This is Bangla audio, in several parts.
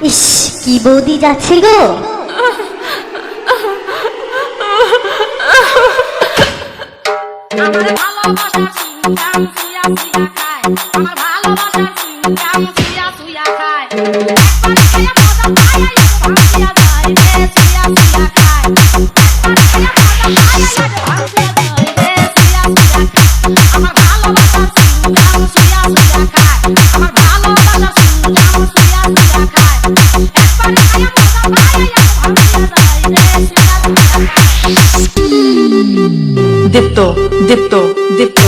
ইস, কি বৌদি যাচ্ছে গো। আমার ভালোবাসার সিংগাম সুয়া সুয়া খায়, আমার ভালোবাসার সিংগাম সুয়া সুয়া খায়, একবার খায়া মজা পায় ভাঙিয়া যায় রে সুয়া সুয়া খায়, একবার খায়া মজা পায় ভাঙিয়া যায় রে সুয়া সুয়া খায়, আমার ভালোবাসার সিংগাম সুয়া সুয়া খায়, আমার ভালোবাসার সিংগাম সুয়া সুয়া খায়, একবার খায়া মজা পায় ভাঙিয়া যায় রে সুয়া সুয়া খায়। দীপ্ত দীপ্ত দীপ্ত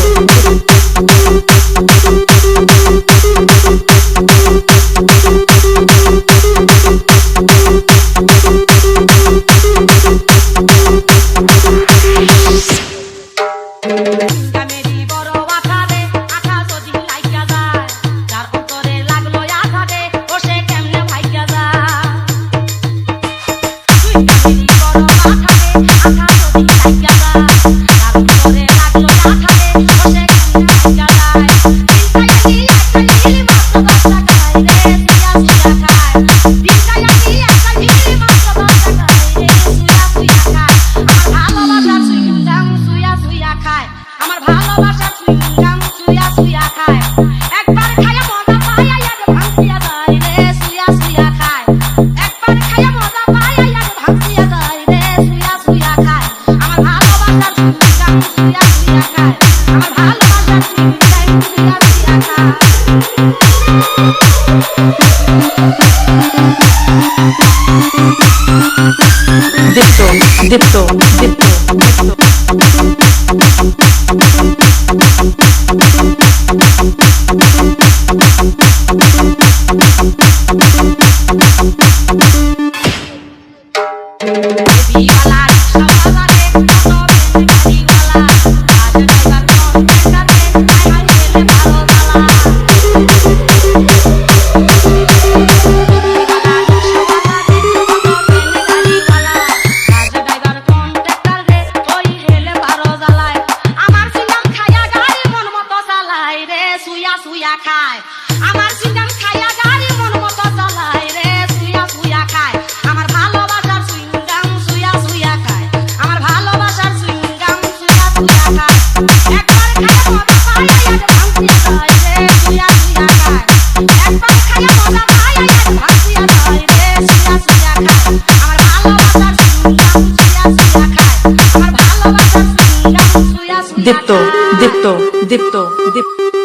আমার ভালোবাসার সিংগাম সুয়া সুয়া খায়, একবার খায়া মজা পায় আর ভাঙিয়া যায় রে সুয়া সুয়া খায়, একবার খায়া মজা পায় আর ভাঙিয়া যায় রে সুয়া সুয়া খায়, আমার ভালোবাসার সিংগাম সুয়া সুয়া খায়, আমার ভালোবাসার সিংগাম সুয়া সুয়া খায়। দীপ্ত দীপ্ত দীপ্ত খায় আমার সিঙ্গাম খায়া গাড়ি মন মতো চালায় রে সুয়া সুয়া খায়, আমার ভালোবাসার সিঙ্গাম সুয়া সুয়া খায়, আমার ভালোবাসার সিঙ্গাম সুয়া সুয়া খায়, একবার খায়া মজা পায় আর ভাঙিয়া যায় রে সুয়া সুয়া খায়, একবার খায়া মজা পায় আর ভাঙিয়া যায় রে সুয়া সুয়া খায়, আমার ভালোবাসার সিঙ্গাম সুয়া সুয়া খায়, আমার ভালোবাসার সিঙ্গাম সুয়া সুয়া দীপ্ত দীপ্ত দীপ্ত দীপ্ত